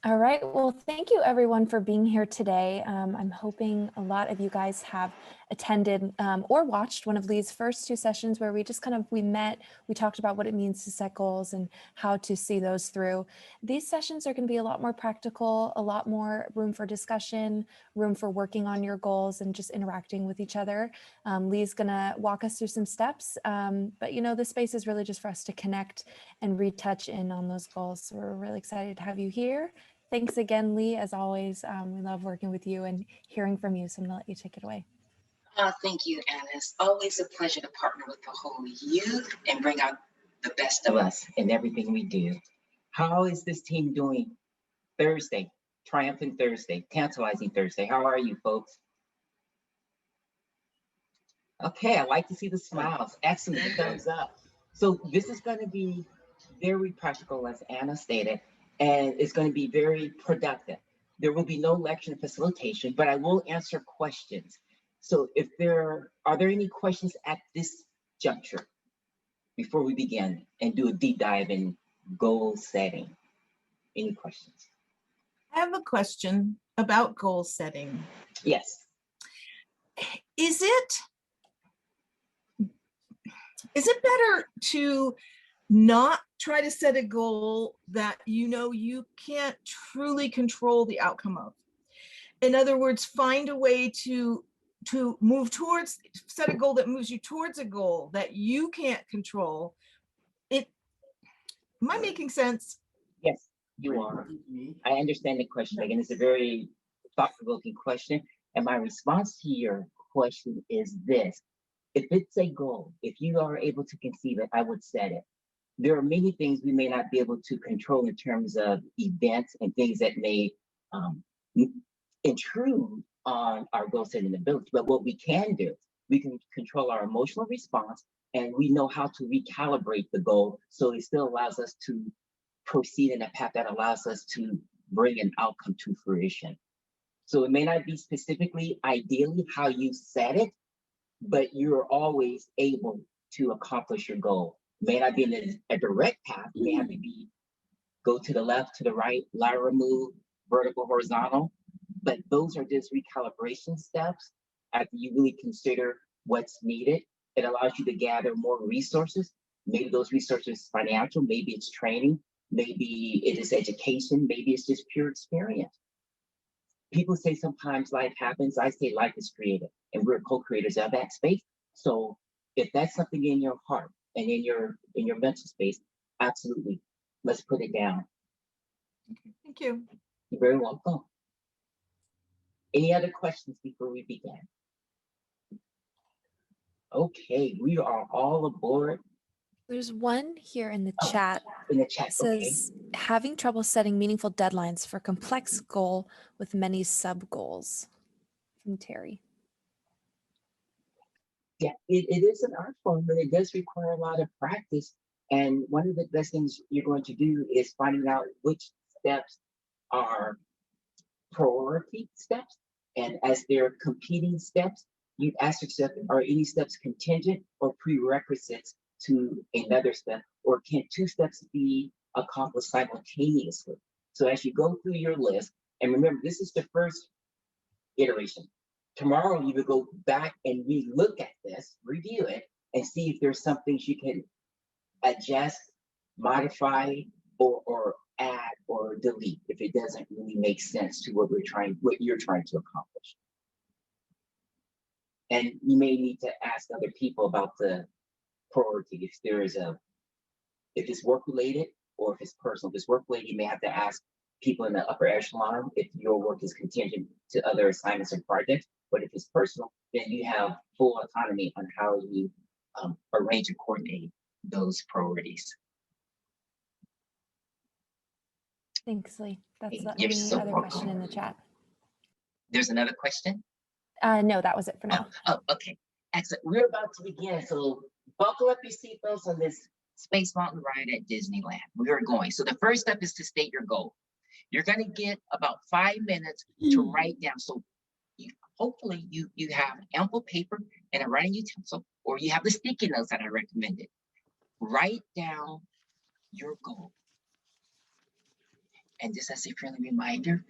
All right. Well, thank you everyone for being here today. I'm hoping a lot of you guys have attended or watched one of Lee's first two sessions where we met, we talked about what it means to set goals and how to see those through. These sessions are going to be a lot more practical, a lot more room for discussion, room for working on your goals and just interacting with each other. Lee's going to walk us through some steps, but the space is really just for us to connect and retouch in on those goals. So we're really excited to have you here. Thanks again, Lee. As always, we love working with you and hearing from you. So I'm going to let you take it away. Thank you, Anna. It's always a pleasure to partner with the whole youth and bring out the best of us in everything we do. How is this team doing Thursday? Triumphant Thursday, tantalizing Thursday. How are you, folks? Okay, I like to see the smiles. Excellent, the thumbs up. So this is going to be very practical, as Anna stated, and it's going to be very productive. There will be no lecture and facilitation, but I will answer questions. So are there any questions at this juncture before we begin and do a deep dive in goal setting? Any questions? I have a question about goal setting. Yes. Is it better to not try to set a goal that you can't truly control the outcome of? In other words, find a way to move towards, set a goal that moves you towards a goal that you can't control. Am I making sense? Yes, you are. I understand the question. Again, it's a very thought-provoking question. And my response to your question is this. If it's a goal, if you are able to conceive it, I would set it. There are many things we may not be able to control in terms of events and things that may intrude on our goal setting ability. But what we can do, we can control our emotional response, and we know how to recalibrate the goal so it still allows us to proceed in a path that allows us to bring an outcome to fruition. So it may not be specifically, ideally, how you set it, but you're always able to accomplish your goal. It may not be in a direct path. It may have to be go to the left, to the right, lateral move, vertical, horizontal. But those are just recalibration steps after you really consider what's needed. It allows you to gather more resources. Maybe those resources are financial, maybe it's training, maybe it is education, maybe it's just pure experience. People say sometimes life happens. I say life is created, and we're co-creators of that space. So if that's something in your heart and in your mental space, absolutely, let's put it down. Okay, thank you. You're very welcome. Any other questions before we begin? Okay, we are all aboard. There's one here in the chat. In the chat, It says, having trouble setting meaningful deadlines for complex goal with many sub-goals. From Terry. Yeah, it is an art form, but it does require a lot of practice. And one of the best things you're going to do is finding out which steps are priority steps. And as they're competing steps, you ask yourself, are any steps contingent or prerequisites to another step? Or can two steps be accomplished simultaneously? So as you go through your list, and remember, this is the first iteration. Tomorrow, you would go back and re-look at this, review it, and see if there's some things you can adjust, modify, or add or delete if it doesn't really make sense to what you're trying to accomplish. And you may need to ask other people about the priority if it's work related or if it's personal. If it's work related, you may have to ask people in the upper echelon if your work is contingent to other assignments and projects. But if it's personal, then you have full autonomy on how you arrange and coordinate those priorities. Thanks, Lee. That's the You're only so other welcome. question in the chat. There's another question? No, that was it for now. Oh, okay. Excellent. We're about to begin. So buckle up your seatbelts on this Space Mountain ride at Disneyland. We are going. So the first step is to state your goal. You're going to get about 5 minutes to write down. So hopefully you have ample paper and a writing utensil, or you have the sticky notes that I recommended. Write down your goal. And just as a friendly reminder,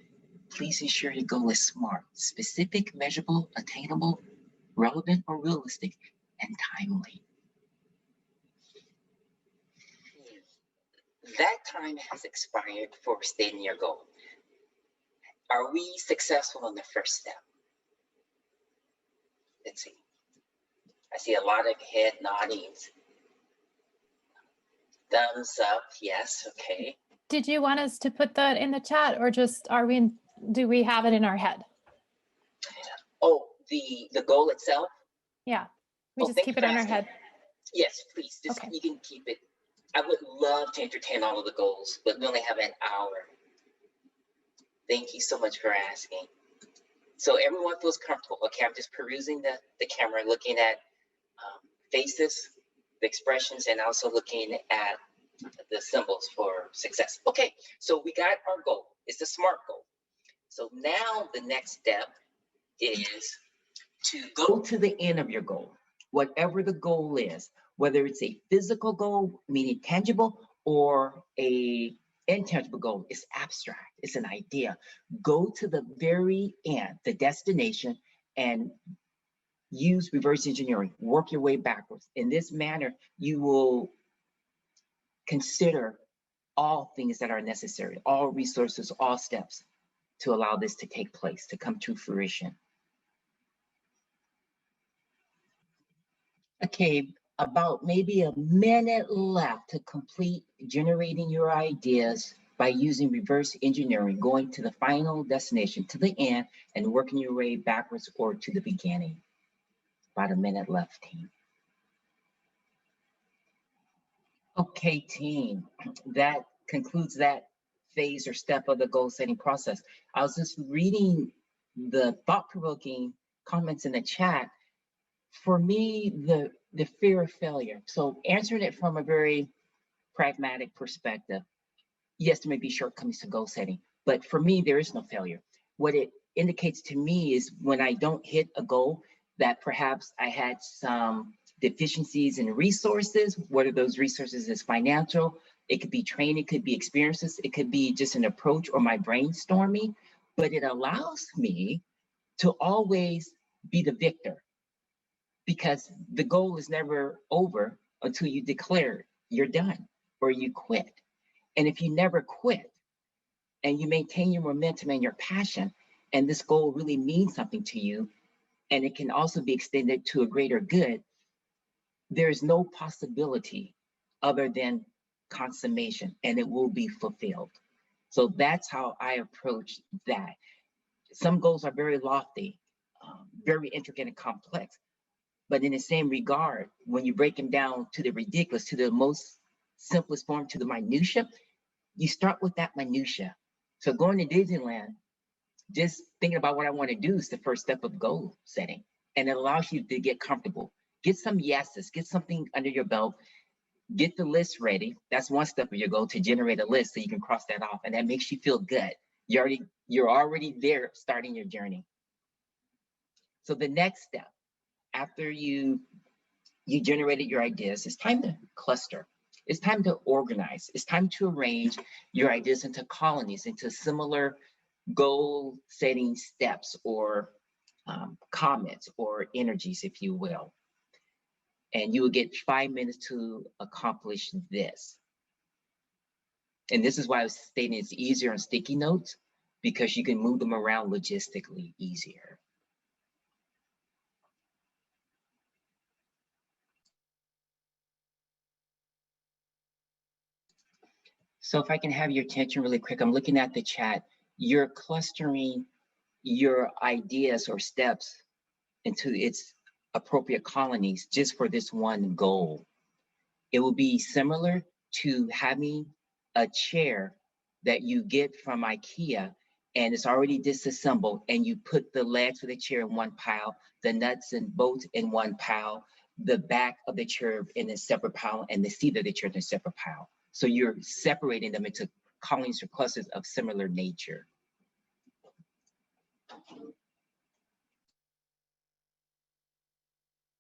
please ensure your goal is SMART, specific, measurable, attainable, relevant, or realistic, and timely. That time has expired for stating your goal. Are we successful in the first step? Let's see. I see a lot of head noddings. Thumbs up, yes, okay. Did you want us to put that in the chat, or just do we have it in our head? Oh, the goal itself? Yeah, we just keep it in our head. Yes, please, just Okay. You can keep it. I would love to entertain all of the goals, but we only have an hour. Thank you so much for asking. So everyone feels comfortable. Okay, I'm just perusing the camera, looking at faces, the expressions, and also looking at the symbols for success. Okay, so we got our goal. It's a SMART goal. So now the next step is to go to the end of your goal, whatever the goal is, whether it's a physical goal, meaning tangible, or a intangible goal. It's abstract, it's an idea. Go to the very end, the destination, and use reverse engineering. Work your way backwards. In this manner, you will consider all things that are necessary, all resources, all steps to allow this to take place, to come to fruition. Okay, about maybe a minute left to complete generating your ideas by using reverse engineering, going to the final destination, to the end, and working your way backwards or to the beginning. About a minute left, team. Okay, team, that concludes that phase or step of the goal setting process. I was just reading the thought-provoking comments in the chat. For me, the fear of failure. So answering it from a very pragmatic perspective, yes, there may be shortcomings to goal setting, but for me, there is no failure. What it indicates to me is when I don't hit a goal, that perhaps I had some deficiencies in resources. What are those resources? Is financial, it could be training, it could be experiences, it could be just an approach or my brainstorming, but it allows me to always be the victor, because the goal is never over until you declare you're done or you quit. And if you never quit and you maintain your momentum and your passion, and this goal really means something to you, and it can also be extended to a greater good, there's no possibility other than consummation, and it will be fulfilled. So that's how I approach that. Some goals are very lofty, very intricate and complex, but in the same regard, when you break them down to the ridiculous, to the most simplest form, to the minutia, you start with that minutia. So going to Disneyland, just thinking about what I want to do is the first step of goal setting. And it allows you to get comfortable. Get some yeses, get something under your belt, get the list ready. That's one step of your goal, to generate a list so you can cross that off. And that makes you feel good. You're already there starting your journey. So the next step, after you generated your ideas, it's time to cluster. It's time to organize. It's time to arrange your ideas into colonies, into similar goal setting steps or comments or energies, if you will. And you will get 5 minutes to accomplish this. And this is why I was stating it's easier on sticky notes, because you can move them around logistically easier. So if I can have your attention really quick, I'm looking at the chat. You're clustering your ideas or steps into its appropriate colonies just for this one goal. It will be similar to having a chair that you get from IKEA and it's already disassembled, and you put the legs of the chair in one pile, the nuts and bolts in one pile, the back of the chair in a separate pile, and the seat of the chair in a separate pile. So you're separating them into colonies or clusters of similar nature.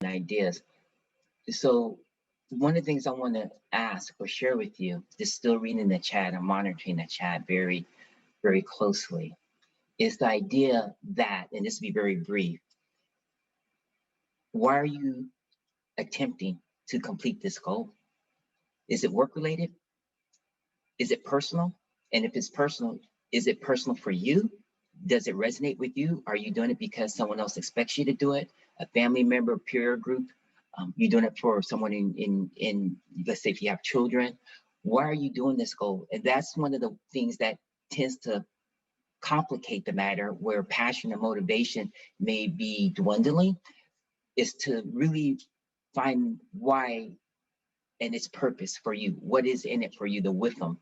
Ideas. So one of the things I want to ask or share with you, just still reading the chat, I'm monitoring the chat very very closely is the idea that, and this will be very brief, why are you attempting to complete this goal? Is it work related? Is it personal? And if it's personal, is it personal for you? Does it resonate with you? Are you doing it because someone else expects you to do it? A family member, peer group? You're doing it for someone in, let's say if you have children. Why are you doing this goal? And that's one of the things that tends to complicate the matter, where passion and motivation may be dwindling, is to really find why and its purpose for you. What is in it for you, the with them.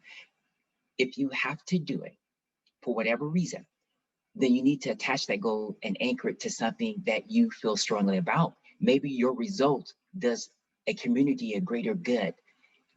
If you have to do it for whatever reason, then you need to attach that goal and anchor it to something that you feel strongly about. Maybe your result does a community a greater good.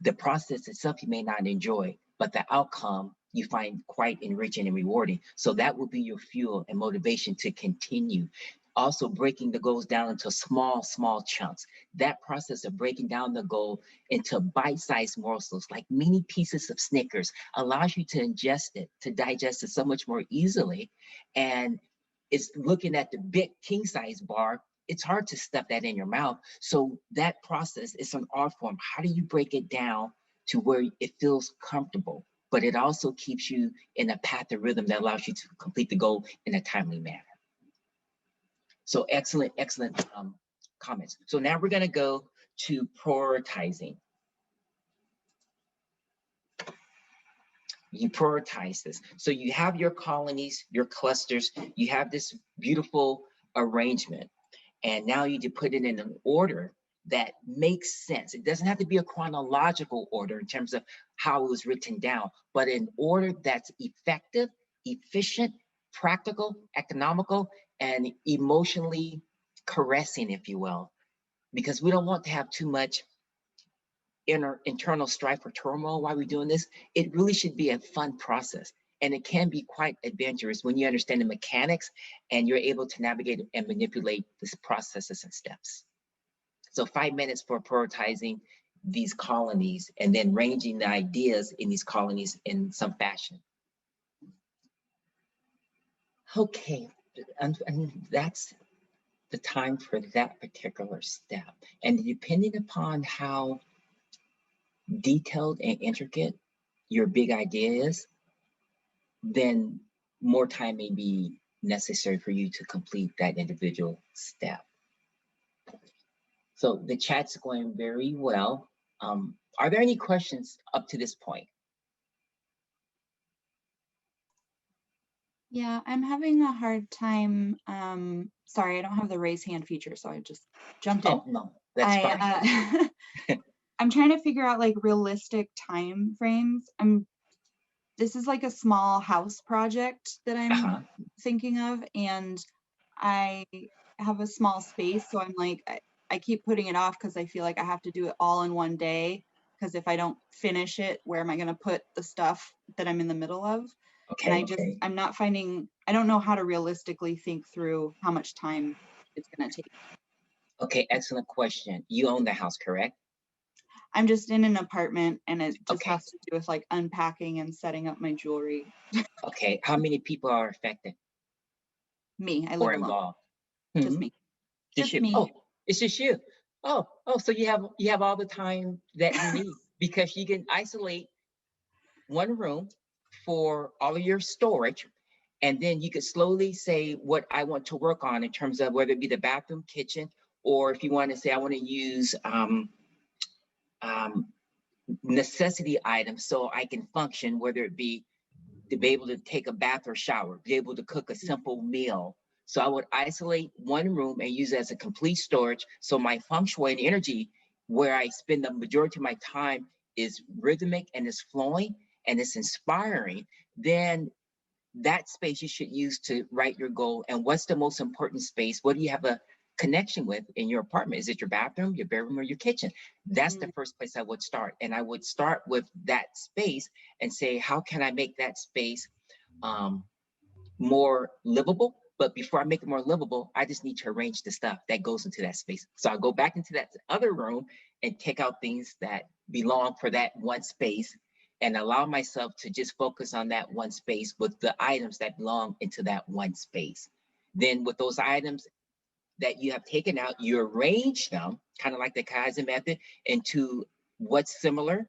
The process itself you may not enjoy, but the outcome you find quite enriching and rewarding. So that will be your fuel and motivation to continue. Also, breaking the goals down into small chunks. That process of breaking down the goal into bite-sized morsels, like mini pieces of Snickers, allows you to ingest it, to digest it so much more easily. And it's looking at the big king-size bar, it's hard to stuff that in your mouth. So that process is an art form. How do you break it down to where it feels comfortable, but it also keeps you in a path of rhythm that allows you to complete the goal in a timely manner? So excellent comments. So now we're gonna go to prioritizing. You prioritize this. So you have your colonies, your clusters, you have this beautiful arrangement. And now you need to put it in an order that makes sense. It doesn't have to be a chronological order in terms of how it was written down, but an order that's effective, efficient, practical, economical, and emotionally caressing, if you will, because we don't want to have too much internal strife or turmoil while we're doing this. It really should be a fun process. And it can be quite adventurous when you understand the mechanics and you're able to navigate and manipulate these processes and steps. So 5 minutes for prioritizing these colonies and then ranging the ideas in these colonies in some fashion. Okay, and that's the time for that particular step. And depending upon how detailed and intricate your big idea is, then more time may be necessary for you to complete that individual step. So the chat's going very well. Are there any questions up to this point? Yeah, I'm having a hard time. Sorry, I don't have the raise hand feature, so I just jumped in. Oh, no, that's fine. I'm trying to figure out like realistic time frames. This is like a small house project that I'm thinking of, and I have a small space, so I'm like, I keep putting it off because I feel like I have to do it all in one day, because if I don't finish it, where am I going to put the stuff that I'm in the middle of? Okay, and I'm not finding, I don't know how to realistically think through how much time it's going to take. Okay, excellent question. You own the house, correct? I'm just in an apartment, and it just has to do with like unpacking and setting up my jewelry. Okay, how many people are affected? Me, I live alone. Involved? Just me. Just you. me. Oh, it's just you. Oh, so you have all the time that you need, because you can isolate one room for all of your storage, and then you could slowly say what I want to work on in terms of whether it be the bathroom, kitchen, or if you want to say I want to use necessity items so I can function, whether it be to be able to take a bath or shower, be able to cook a simple meal. So I would isolate one room and use it as a complete storage. So my feng shui and energy, where I spend the majority of my time, is rhythmic and is flowing and it's inspiring. Then that space you should use to write your goal. And what's the most important space? What do you have a connection with in your apartment? Is it your bathroom, your bedroom, or your kitchen? That's the first place I would start. And I would start with that space and say, how can I make that space more livable? But before I make it more livable, I just need to arrange the stuff that goes into that space. So I'll go back into that other room and take out things that belong for that one space. and allow myself to just focus on that one space with the items that belong into that one space. Then with those items that you have taken out, you arrange them, kind of like the Kaizen method, into what's similar,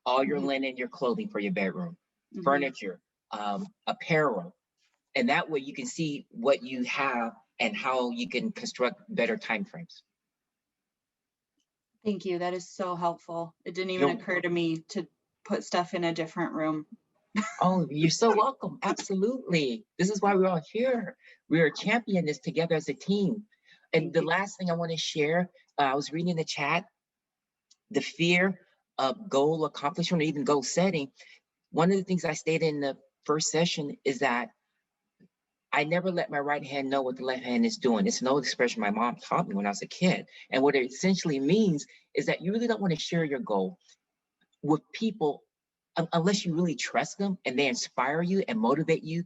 all your linen, your clothing for your bedroom, furniture, apparel. And that way you can see what you have and how you can construct better time frames. Thank you. That is so helpful. It didn't even occur to me to put stuff in a different room. Oh, you're so welcome. Absolutely. This is why we're all here. We're championing this together as a team. And the last thing I want to share, I was reading in the chat, the fear of goal accomplishment or even goal setting. One of the things I stated in the first session is that I never let my right hand know what the left hand is doing. It's an old expression my mom taught me when I was a kid. And what it essentially means is that you really don't want to share your goal with people unless you really trust them and they inspire you and motivate you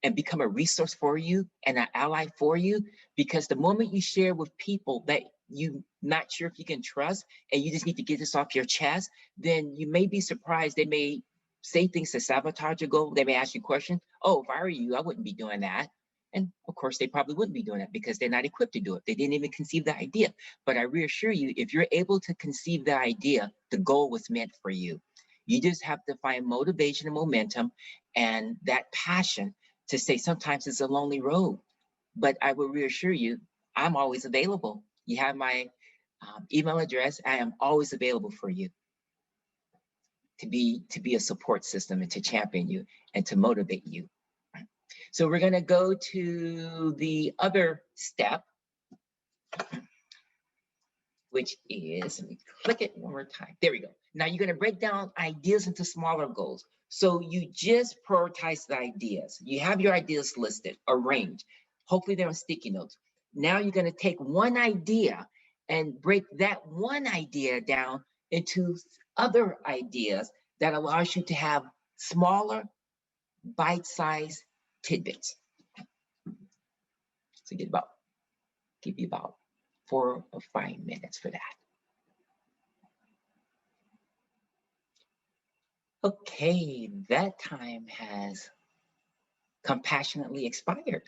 and become a resource for you and an ally for you. Because the moment you share with people that you're not sure if you can trust and you just need to get this off your chest, then you may be surprised. They may say things to sabotage your goal. They may ask you questions. Oh, if I were you, I wouldn't be doing that. And of course, they probably wouldn't be doing that because they're not equipped to do it. They didn't even conceive the idea. But I reassure you, if you're able to conceive the idea, the goal was meant for you. You just have to find motivation and momentum and that passion to say sometimes it's a lonely road. But I will reassure you, I'm always available. You have my email address. I am always available for you to be a support system and to champion you and to motivate you. So we're going to go to the other step, which is, let me click it one more time. There we go. Now you're going to break down ideas into smaller goals. So you just prioritize the ideas. You have your ideas listed, arranged. Hopefully they're on sticky notes. Now you're going to take one idea and break that one idea down into other ideas that allows you to have smaller, bite-sized tidbits. So give you about 4 or 5 minutes for that. Okay, that time has compassionately expired.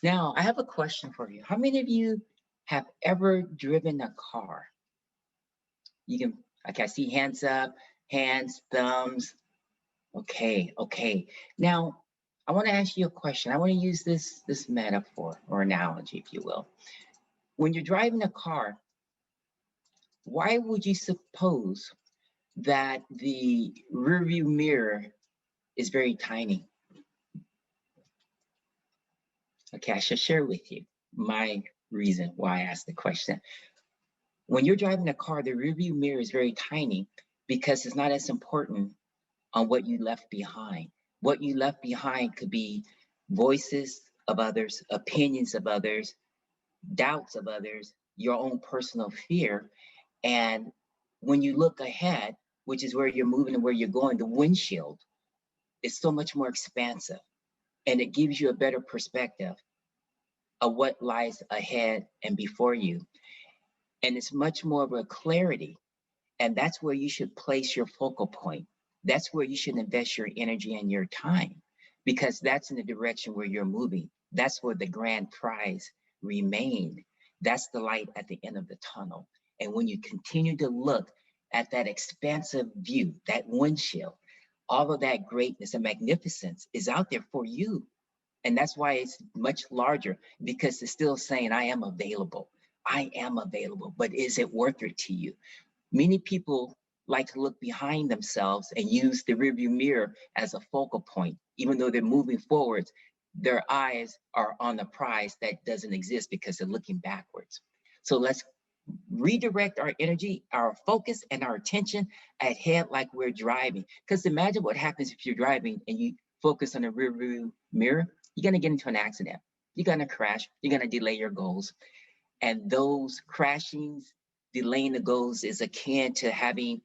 Now, I have a question for you. How many of you have ever driven a car? You can, okay, I see hands up, hands, thumbs. Okay. Now, I want to ask you a question. I want to use this metaphor or analogy, if you will. When you're driving a car, why would you suppose that the rearview mirror is very tiny? Okay, I should share with you my reason why I asked the question. When you're driving a car, the rearview mirror is very tiny because it's not as important on what you left behind. What you left behind could be voices of others, opinions of others, doubts of others, your own personal fear. And when you look ahead, which is where you're moving and where you're going, the windshield is so much more expansive and it gives you a better perspective of what lies ahead and before you. And it's much more of a clarity. And that's where you should place your focal point. That's where you should invest your energy and your time, because that's in the direction where you're moving. That's where the grand prize remains. That's the light at the end of the tunnel. And when you continue to look at that expansive view, that windshield, all of that greatness and magnificence is out there for you. And that's why it's much larger, because it's still saying, I am available. I am available, but is it worth it to you? Many people like to look behind themselves and use the rearview mirror as a focal point. Even though they're moving forwards, their eyes are on the prize that doesn't exist because they're looking backwards. So let's redirect our energy, our focus, and our attention ahead like we're driving. Because imagine what happens if you're driving and you focus on the rearview mirror. You're going to get into an accident. You're going to crash. You're going to delay your goals. And those crashings, delaying the goals is akin to having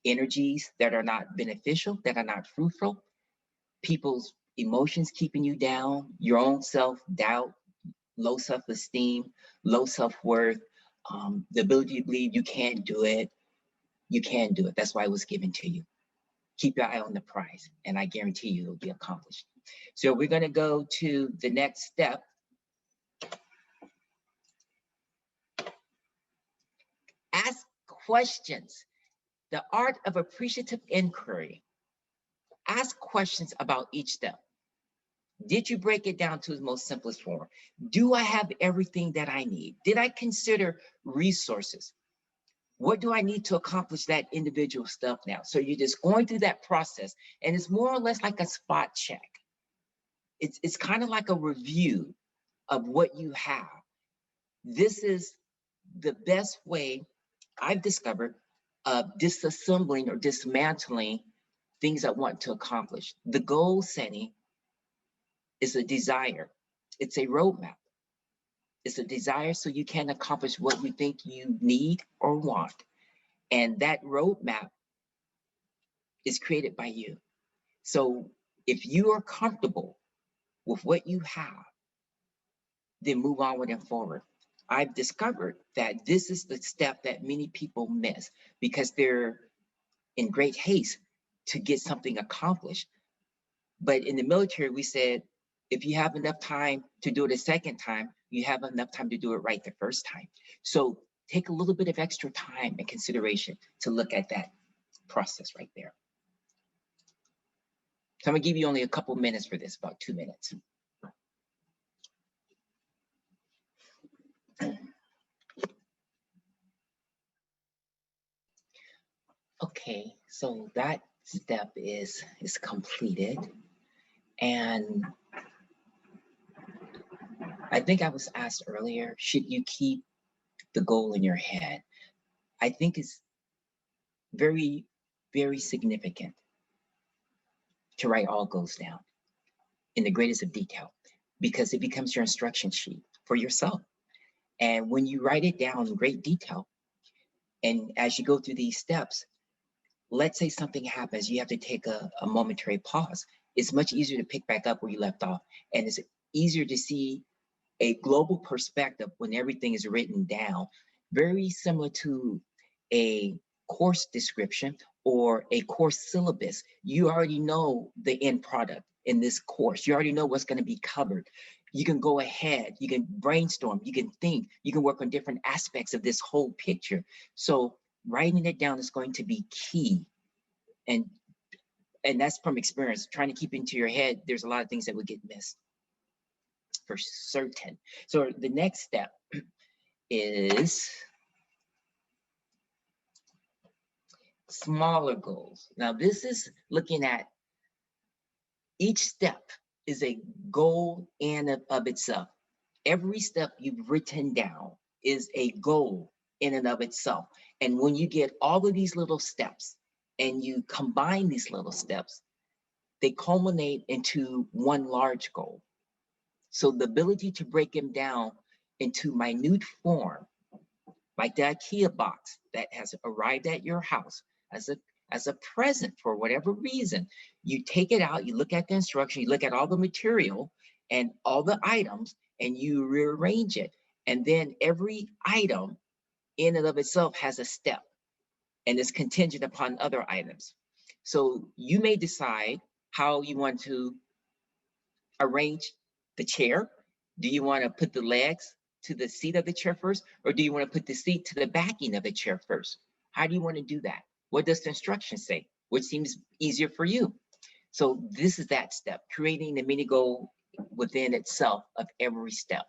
energies that are not beneficial, that are not fruitful, people's emotions keeping you down, your own self-doubt, low self-esteem, low self-worth, the ability to believe you can't do it. you can do it. That's why it was given to you. Keep your eye on the prize, and I guarantee you it'll be accomplished. So we're going to go to the next step. Ask questions. The art of appreciative inquiry. Ask questions about each step. Did you break it down to its most simplest form? Do I have everything that I need? Did I consider resources? What do I need to accomplish that individual stuff now? So you're just going through that process, and it's more or less like a spot check. It's kind of like a review of what you have. This is the best way I've discovered of disassembling or dismantling things I want to accomplish. The goal setting is a desire. It's a roadmap. It's a desire so you can accomplish what you think you need or want. And that roadmap is created by you. So if you are comfortable with what you have, then move onward and forward. I've discovered that this is the step that many people miss because they're in great haste to get something accomplished. But in the military, we said, if you have enough time to do it a second time, you have enough time to do it right the first time. So take a little bit of extra time and consideration to look at that process right there. So I'm gonna give you only a couple minutes for this, about 2 minutes. Okay, so that step is completed. And I think I was asked earlier, should you keep the goal in your head? I think it's very, very significant to write all goals down in the greatest of detail because it becomes your instruction sheet for yourself. And when you write it down in great detail, and as you go through these steps, let's say something happens, you have to take a momentary pause. It's much easier to pick back up where you left off. And it's easier to see a global perspective when everything is written down, very similar to a course description or a course syllabus. You already know the end product in this course. You already know what's going to be covered. You can go ahead, you can brainstorm, you can think, you can work on different aspects of this whole picture. So writing it down is going to be key. And that's from experience. Trying to keep into your head, there's a lot of things that would get missed for certain. So the next step is smaller goals. Now this is looking at each step is a goal in of itself. Every step you've written down is a goal in and of itself. And when you get all of these little steps and you combine these little steps, they culminate into one large goal. So the ability to break them down into minute form, like the IKEA box that has arrived at your house as a present for whatever reason, you take it out, you look at the instruction, you look at all the material and all the items, and you rearrange it. And then every item in and of itself has a step and is contingent upon other items. So you may decide how you want to arrange the chair. Do you want to put the legs to the seat of the chair first, or do you want to put the seat to the backing of the chair first? How do you want to do that? What does the instruction say? Which seems easier for you? So this is that step, creating the mini goal within itself of every step.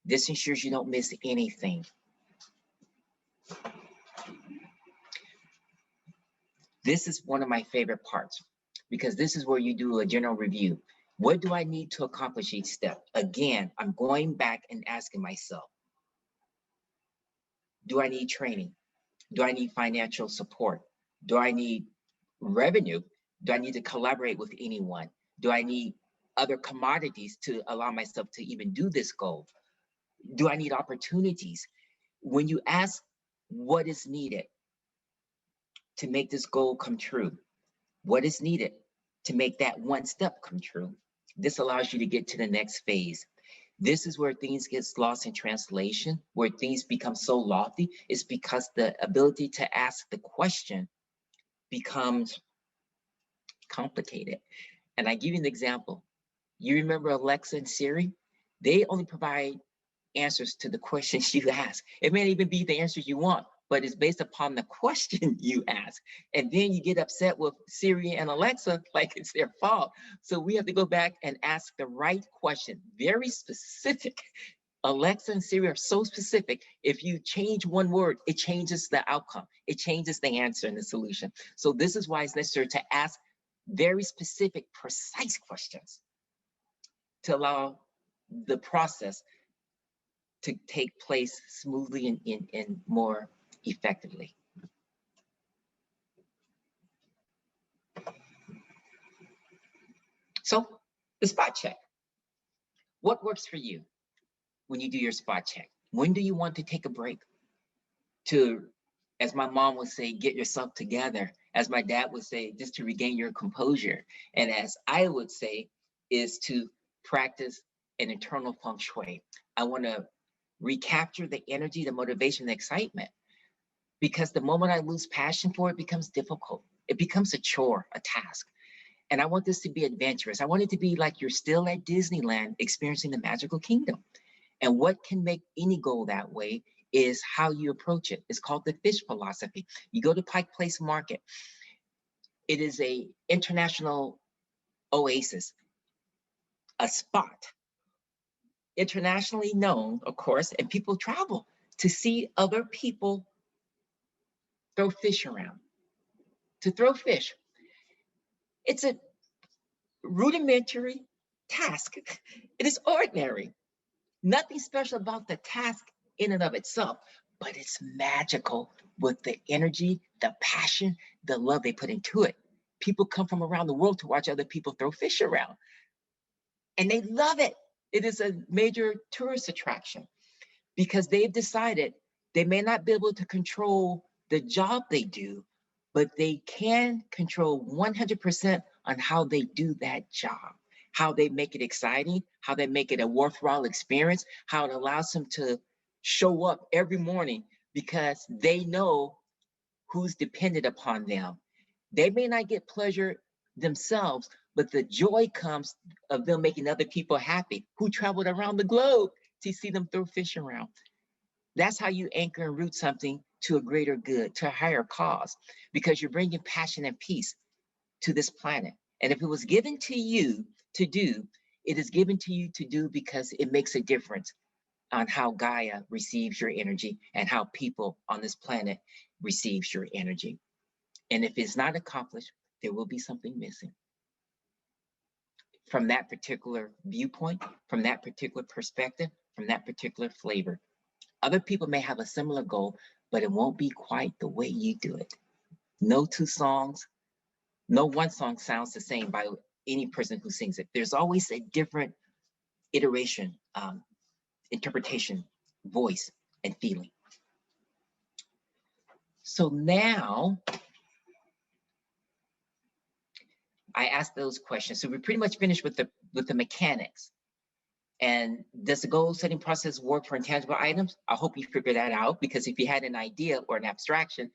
This ensures you don't miss anything. This is one of my favorite parts because this is where you do a general review. What do I need to accomplish each step? Again, I'm going back and asking myself, do I need training? Do I need financial support? Do I need revenue? Do I need to collaborate with anyone? Do I need other commodities to allow myself to even do this goal? Do I need opportunities? When you ask what is needed to make this goal come true, what is needed to make that one step come true, this allows you to get to the next phase. This is where things get lost in translation, where things become so lofty, is because the ability to ask the question becomes complicated. And I give you an example. You remember Alexa and Siri? They only provide answers to the questions you ask. It may not even be the answers you want, but it's based upon the question you ask. And then you get upset with Siri and Alexa like it's their fault. So we have to go back and ask the right question, very specific. Alexa and Siri are so specific. If you change one word, it changes the outcome. It changes the answer and the solution. So this is why it's necessary to ask very specific, precise questions to allow the process to take place smoothly and more effectively. So the spot check. What works for you when you do your spot check? When do you want to take a break? To, as my mom would say, get yourself together. As my dad would say, just to regain your composure. And as I would say, is to practice an internal feng shui. I want to recapture the energy, the motivation, the excitement. Because the moment I lose passion for it, it becomes difficult. It becomes a chore, a task. And I want this to be adventurous. I want it to be like you're still at Disneyland experiencing the magical kingdom. And what can make any goal that way is how you approach it. It's called the fish philosophy. You go to Pike Place Market. It is an international oasis, a spot, internationally known, of course, and people travel to see other people throw fish around, to throw fish. It's a rudimentary task. It is ordinary. Nothing special about the task in and of itself, but it's magical with the energy, the passion, the love they put into it. People come from around the world to watch other people throw fish around, and they love it. It is a major tourist attraction because they've decided they may not be able to control the job they do, but they can control 100% on how they do that job, how they make it exciting, how they make it a worthwhile experience, how it allows them to show up every morning because they know who's dependent upon them. They may not get pleasure themselves, but the joy comes of them making other people happy who traveled around the globe to see them throw fish around. That's how you anchor and root something to a greater good, to a higher cause, because you're bringing passion and peace to this planet. And if it was given to you to do, it is given to you to do because it makes a difference on how Gaia receives your energy and how people on this planet receives your energy. And if it's not accomplished, there will be something missing. From that particular viewpoint, from that particular perspective, from that particular flavor. Other people may have a similar goal, but it won't be quite the way you do it. No two songs, no one song sounds the same by any person who sings it. There's always a different iteration, interpretation, voice, and feeling. So now I ask those questions. So we're pretty much finished with the mechanics. And does the goal setting process work for intangible items? I hope you figured that out, because if you had an idea or an abstraction,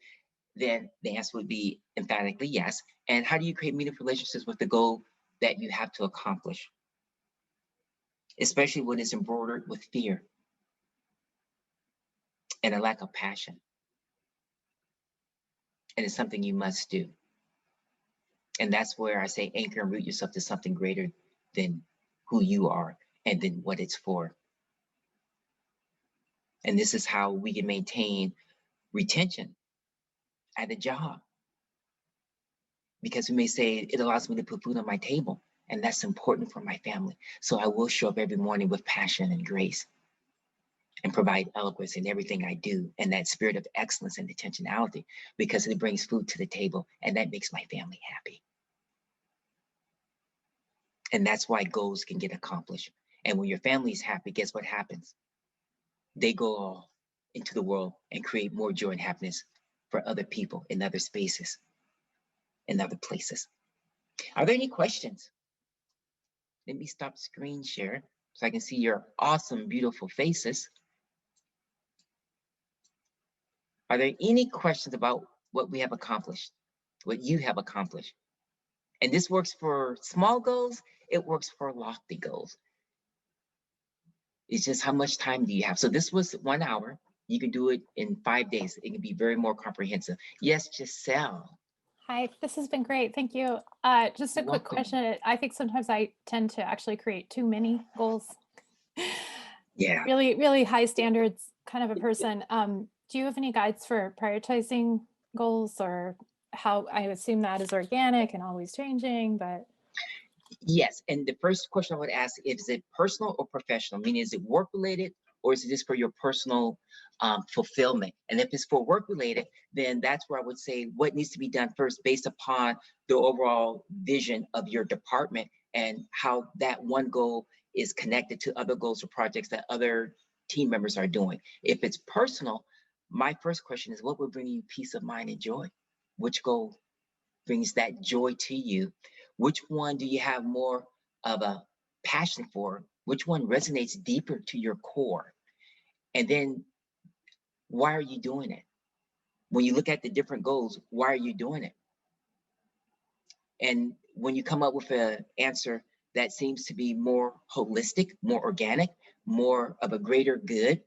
then the answer would be emphatically yes. And how do you create meaningful relationships with the goal that you have to accomplish? Especially when it's embroidered with fear and a lack of passion. And it's something you must do. And that's where I say anchor and root yourself to something greater than who you are and then what it's for. And this is how we can maintain retention at a job. Because we may say it allows me to put food on my table, and that's important for my family. So I will show up every morning with passion and grace and provide eloquence in everything I do, and that spirit of excellence and intentionality, because it brings food to the table and that makes my family happy. And that's why goals can get accomplished. And when your family is happy, guess what happens? They go into the world and create more joy and happiness for other people in other spaces, in other places. Are there any questions? Let me stop screen share. so I can see your awesome, beautiful faces. Are there any questions about what we have accomplished, what you have accomplished? And this works for small goals, it works for lofty goals. It's just how much time do you have? So this was 1 hour. You can do it in 5 days. It can be very more comprehensive. Yes, Giselle. Hi, this has been great. Thank you. Just a You're quick welcome. question. I think sometimes I tend to actually create too many goals. Yeah. Really, really high standards kind of a person. Do you have any guides for prioritizing goals, or how? I assume that is organic and always changing, but Yes, and the first question I would ask is it personal or professional? Meaning, is it work related or is it just for your personal fulfillment? And if it's for work related, then that's where I would say what needs to be done first based upon the overall vision of your department and how that one goal is connected to other goals or projects that other team members are doing. If it's personal, my first question is what will bring you peace of mind and joy? Which goal brings that joy to you? Which one do you have more of a passion for? Which one resonates deeper to your core? And then why are you doing it? When you look at the different goals, why are you doing it? And when you come up with an answer that seems to be more holistic, more organic, more of a greater good,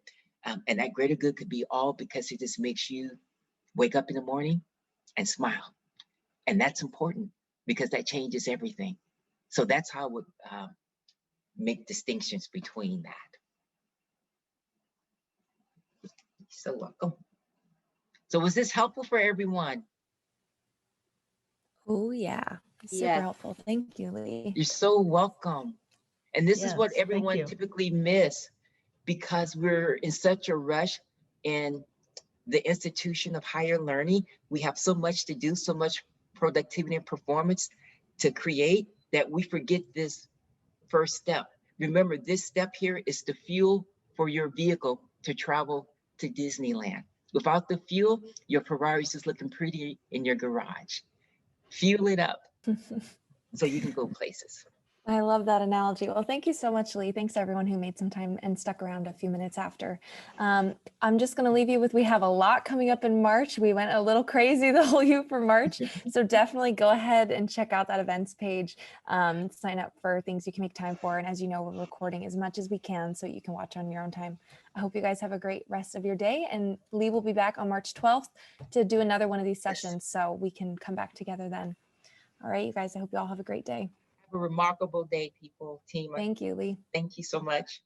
and that greater good could be all because it just makes you wake up in the morning and smile. And that's important because that changes everything. So that's how I would make distinctions between that. You're so welcome. So was this helpful for everyone? Oh yeah, super Yes. helpful. Thank you, Lee. You're so welcome. And this is what Yes, thank everyone you. typically miss because we're in such a rush in the institution of higher learning. We have so much to do, so much productivity and performance to create that we forget this first step. Remember, this step here is the fuel for your vehicle to travel to Disneyland. Without the fuel, your Ferrari's just looking pretty in your garage. Fuel it up so you can go places. I love that analogy. Well, thank you so much, Lee. Thanks to everyone who made some time and stuck around a few minutes after. I'm just going to leave you with, we have a lot coming up in March. We went a little crazy the whole year for March. So definitely go ahead and check out that events page, sign up for things you can make time for. And as you know, we're recording as much as we can so you can watch on your own time. I hope you guys have a great rest of your day. And Lee will be back on March 12th to do another one of these sessions so we can come back together then. All right, you guys, I hope you all have a great day. Have a remarkable day, people, team. Thank you, Lee. Thank you so much.